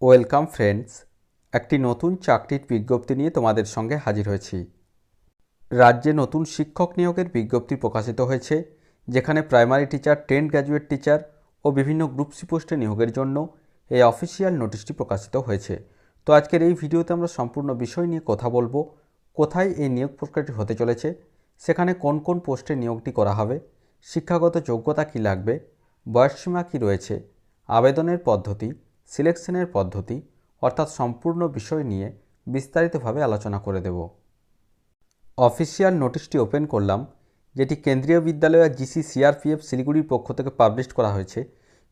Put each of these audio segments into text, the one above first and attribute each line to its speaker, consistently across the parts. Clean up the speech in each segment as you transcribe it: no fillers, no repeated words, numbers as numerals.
Speaker 1: Welcome friends, একটি নতুন চাকরির বিজ্ঞপ্তি নিয়ে তোমাদের সঙ্গে হাজির হয়েছি। রাজ্যে নতুন শিক্ষক নিয়োগের বিজ্ঞপ্তি প্রকাশিত হয়েছে, যেখানে প্রাইমারি টিচার, 10 গ্র্যাজুয়েট টিচার ও বিভিন্ন গ্রুপ সি পোস্টে নিয়োগের জন্য এই অফিসিয়াল নোটিশটি প্রকাশিত হয়েছে। তো আজকের এই ভিডিওতে আমরা সম্পূর্ণ বিষয় নিয়ে কথা বলবো। কোথায় এই নিয়োগ প্রক্রিয়াটি হতে চলেছে, সেখানে কোন কোন পোস্টে নিয়োগটি করা হবে, শিক্ষাগত যোগ্যতা কী লাগবে, বয়সসীমা কী রয়েছে, আবেদনের পদ্ধতি, সিলেকশনের পদ্ধতি অর্থাৎ সম্পূর্ণ বিষয় নিয়ে বিস্তারিতভাবে আলোচনা করে দেব। অফিসিয়াল নোটিশটি ওপেন করলাম, যেটি কেন্দ্রীয় বিদ্যালয় জিসি সিআরপিএফ শিলিগুড়ির পক্ষ থেকে পাবলিশ করা হয়েছে।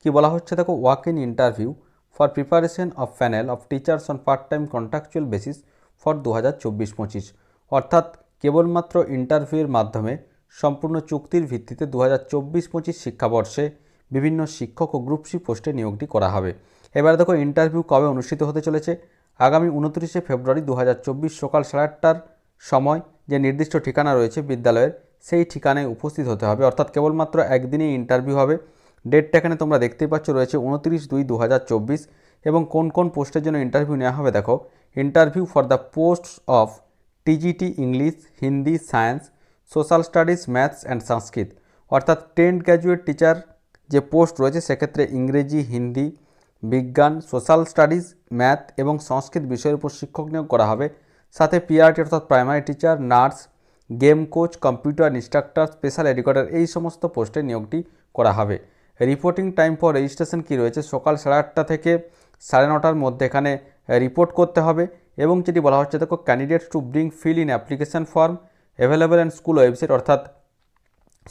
Speaker 1: কি বলা হচ্ছে দেখো, walk in interview for preparation of panel of teachers on part time contractual basis for 2024-25, অর্থাৎ কেবলমাত্র ইন্টারভিউয়ের মাধ্যমে সম্পূর্ণ চুক্তির ভিত্তিতে 2024-25 শিক্ষাবর্ষে বিভিন্ন শিক্ষক ও গ্রুপ সি পোস্টে নিয়োগটি করা হবে। এবার দেখো ইন্টারভিউ কবে অনুষ্ঠিত হতে চলেছে। আগামী 29শে ফেব্রুয়ারি 2024 সকাল 8:30টার সময় যে নির্দিষ্ট ঠিকানা রয়েছে বিদ্যালয়ের, সেই ঠিকানায় উপস্থিত হতে হবে। অর্থাৎ কেবলমাত্র একদিনই ইন্টারভিউ হবে। ডেটটা এখানে তোমরা দেখতেই পাচ্ছ, রয়েছে 29/2/2024। এবং কোন কোন পোস্টের জন্য ইন্টারভিউ নেওয়া হবে দেখো, interview for the post of TGT English, Hindi, science, social studies, maths and Sanskrit, অর্থাৎ 10 গ্র্যাজুয়েট টিচার যে পোস্ট রয়েছে সেক্ষেত্রে ইংরেজি, হিন্দি, বিজ্ঞান, সোশ্যাল স্টাডিজ, ম্যাথ এবং সংস্কৃত বিষয়ের উপর শিক্ষক নিয়োগ করা হবে। সাথে পিআরটি অর্থাৎ primary teacher, nurse, game coach, computer instructor, special educator, এই সমস্ত পোস্টে নিয়োগটি করা হবে। রিপোর্টিং টাইম ফর রেজিস্ট্রেশন কী রয়েছে, সকাল 8:30টা থেকে 9:30টার মধ্যে এখানে রিপোর্ট করতে হবে। এবং যেটি বলা হচ্ছে দেখো, candidates to bring fill in application form available and school website, অর্থাৎ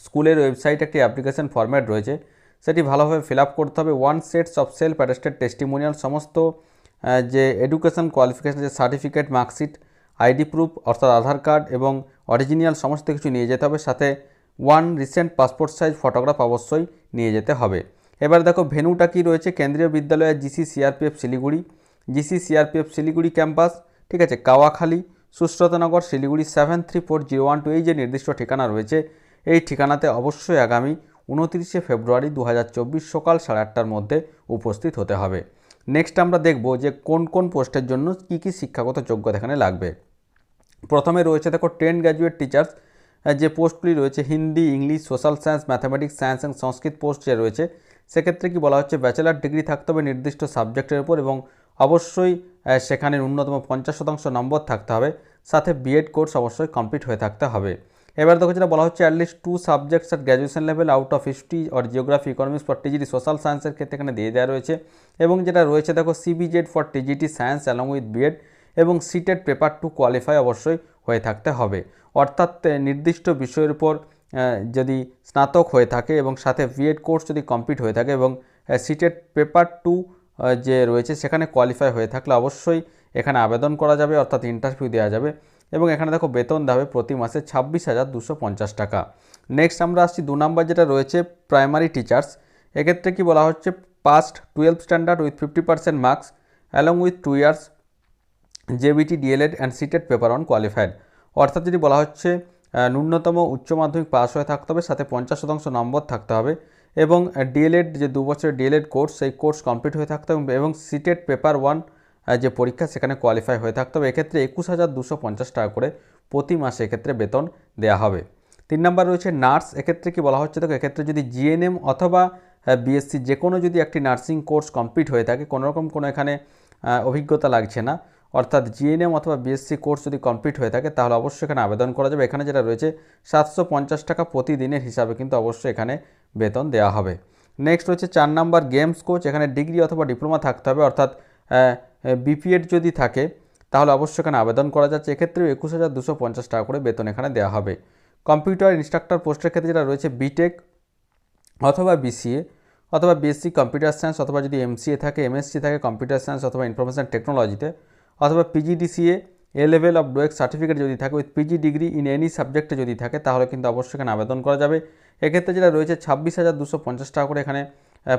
Speaker 1: স্কুলের ওয়েবসাইটে একটি অ্যাপ্লিকেশন ফরম্যাট রয়েছে, সেটি ভালোভাবে ফিল আপ করতে হবে। One sets of self attested testimonial, সমস্ত যে এডুকেশন কোয়ালিফিকেশন, যে সার্টিফিকেট, মার্কশিট, আইডি প্রুফ অর্থাৎ আধার কার্ড এবং অরিজিনাল সমস্ত কিছু নিয়ে যেতে হবে। সাথে one recent passport size photograph অবশ্যই নিয়ে যেতে হবে। এবার দেখো ভেন্যুটা কী রয়েছে, কেন্দ্রীয় বিদ্যালয়ের GC CRPF Siliguri, GC CRPF Siliguri campus, ঠিক আছে, কাওয়াখালী, সুশ্রতনগর, শিলিগুড়ি 734012, এই যে নির্দিষ্ট ঠিকানা রয়েছে, এই ঠিকানাতে অবশ্যই আগামী 29শে ফেব্রুয়ারি 2024 সকাল 8:30টার মধ্যে উপস্থিত হতে হবে। নেক্সট আমরা দেখব যে কোন কোন পোস্টের জন্য কী কী শিক্ষাগত যোগ্যতা এখানে লাগবে। প্রথমে রয়েছে দেখো 10 গ্র্যাজুয়েট টিচার্স, যে পোস্টগুলি রয়েছে Hindi, English, social science, mathematics, science and Sanskrit post যে রয়েছে, সেক্ষেত্রে কি বলা হচ্ছে, ব্যাচেলার ডিগ্রি থাকতে হবে নির্দিষ্ট সাবজেক্টের উপর এবং অবশ্যই সেখানে ন্যূনতম 50% নম্বর থাকতে হবে। সাথে বিএড কোর্স অবশ্যই কমপ্লিট হয়ে থাকতে হবে। এবার দেখো যেটা বলা হচ্ছে, at least 2 subjects at graduation level out of history or geography, economics for TGT, social সায়েন্সের ক্ষেত্রে এখানে দিয়ে দেওয়া রয়েছে। এবং যেটা রয়েছে দেখো, CBZ for TGT science along with B Ed এবং সিটেড পেপার 2 কোয়ালিফাই অবশ্যই হয়ে থাকতে হবে। অর্থাৎ নির্দিষ্ট বিষয়ের উপর যদি স্নাতক হয়ে থাকে এবং সাথে বিএড কোর্স যদি কমপ্লিট হয়ে থাকে এবং সিটেড পেপার 2 যে রয়েছে সেখানে কোয়ালিফাই হয়ে থাকলে অবশ্যই এখানে আবেদন করা যাবে, অর্থাৎ ইন্টারভিউ দেওয়া যাবে। এবং এখানে দেখো বেতন দেবে প্রতি মাসে 26,250 টাকা। নেক্সট আমরা আসছি 2 নম্বর যেটা রয়েছে প্রাইমারি টিচার্স। এক্ষেত্রে কি বলা হচ্ছে, passed 12 standard with 50% marks along with 2 years JBT, DElEd and CTET paper 1 qualified, অর্থাৎ যেটি বলা হচ্ছে ন্যূনতম উচ্চ মাধ্যমিক পাস হয়ে থাকতে হবে, সাথে 50% নম্বর থাকতে হবে এবং ডিএলএড যে 2 বছরের ডিএলএড কোর্স, সেই কোর্স কমপ্লিট হয়ে থাকতে হবে এবং সিটেড পেপার 1 যে পরীক্ষা সেখানে কোয়ালিফাই হয়ে থাকতে হবে। এক্ষেত্রে 21,250 টাকা করে প্রতি মাসে এক্ষেত্রে বেতন দেওয়া হবে। 3 নম্বর রয়েছে নার্স। এক্ষেত্রে কি বলা হচ্ছে দেখো, এক্ষেত্রে যদি জিএনএম অথবা বিএসসি যে কোনো যদি একটি নার্সিং কোর্স কমপ্লিট হয়ে থাকে, কোনোরকম কোনো এখানে অভিজ্ঞতা লাগছে না, অর্থাৎ জিএনএম অথবা বিএসসি কোর্স যদি কমপ্লিট হয়ে থাকে তাহলে অবশ্যই এখানে আবেদন করা যাবে। এখানে যেটা রয়েছে 750 টাকা প্রতিদিনের হিসাবে কিন্তু অবশ্যই এখানে বেতন দেওয়া হবে। নেক্সট হচ্ছে 4 নম্বর গেমস কোচ। এখানে ডিগ্রি অথবা ডিপ্লোমা থাকতে হবে, অর্থাৎ বিপিএড যদি থাকে তাহলে অবশ্যই এখানে আবেদন করা যাচ্ছে। এক্ষেত্রেও 21,250 টাকা করে বেতন এখানে দেওয়া হবে। কম্পিউটার ইনস্ট্রাক্টর পোস্টের ক্ষেত্রে যেটা রয়েছে বিটেক অথবা বিসিএ অথবা বিএসসি কম্পিউটার সায়েন্স, অথবা যদি এমসিএ থাকে, এমএসসি থাকে কম্পিউটার সায়েন্স অথবা ইনফরমেশন টেকনোলজিতে, অথবা PGDCA A level of ডোয়েক certificate যদি থাকে with PG degree in any সাবজেক্টে যদি থাকে তাহলে কিন্তু অবশ্যই এখানে আবেদন করা যাবে। এক্ষেত্রে যেটা রয়েছে 26,250 টাকা করে এখানে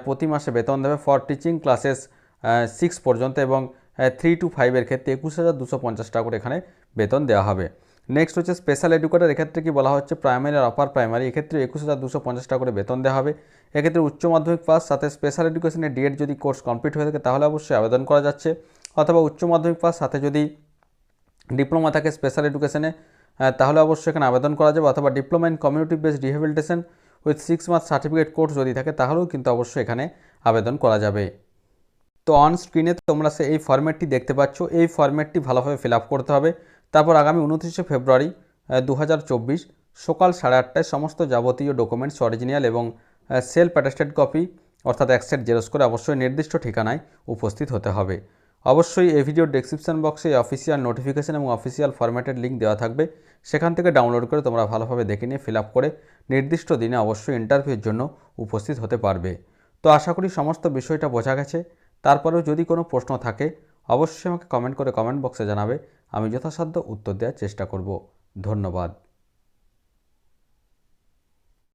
Speaker 1: প্রতি মাসে বেতন দেবে ফর টিচিং ক্লাসেস 6 পর্যন্ত এবং 3 to 5 এর ক্ষেত্রে 21,250 টাকা করে এখানে বেতন দেওয়া হবে। নেক্সট হচ্ছে স্পেশাল এডুকেটর। এক্ষেত্রে কি বলা হচ্ছে, প্রাইমারি আর আপার প্রাইমারি এক্ষেত্রে 21,250 টাকা করে বেতন দেওয়া হবে। এক্ষেত্রে উচ্চ মাধ্যমিক পাস সাথে স্পেশাল এডুকেশনে ডিএড যদি কোর্স কমপ্লিট হয়ে থাকে তাহলে অবশ্যই আবেদন করা যাচ্ছে, অথবা উচ্চ মাধ্যমিক পাস সাথে যদি ডিপ্লোমা থাকে স্পেশাল এডুকেশনে তাহলে অবশ্যই এখানে আবেদন করা যাবে, অথবা diploma in community based rehabilitation with 6 month certificate course যদি থাকে তাহলেও কিন্তু অবশ্যই এখানে আবেদন করা যাবে। তো অন স্ক্রিনে তোমরা এই ফরম্যাটটি দেখতে পাচ্ছ, এই ফরম্যাটটি ভালোভাবে ফিল আপ করতে হবে। তারপর আগামী 29শে ফেব্রুয়ারি 2024 সকাল 8:30টায় সমস্ত যাবতীয় ডকুমেন্টস অরিজিনাল এবং সেলফ অ্যাটেস্টেড কপি অর্থাৎ অ্যাকসেট জেরক্স করে অবশ্যই নির্দিষ্ট ঠিকানায় উপস্থিত হতে হবে। অবশ্যই এই ভিডিওর ডেসক্রিপশন বক্সে অফিসিয়াল নোটিফিকেশন এবং অফিসিয়াল ফরম্যাটের লিঙ্ক দেওয়া থাকবে, সেখান থেকে ডাউনলোড করে তোমরা ভালোভাবে দেখে নিয়ে ফিল আপ করে নির্দিষ্ট দিনে অবশ্যই ইন্টারভিউর জন্য উপস্থিত হতে পারবে। তো আশা করি সমস্ত বিষয়টা বোঝা গেছে। তারপরেও যদি কোনো প্রশ্ন থাকে অবশ্যই আমাকে কমেন্ট করে কমেন্ট বক্সে জানাবে, আমি যথাসাধ্য উত্তর দেওয়ার চেষ্টা করব। ধন্যবাদ।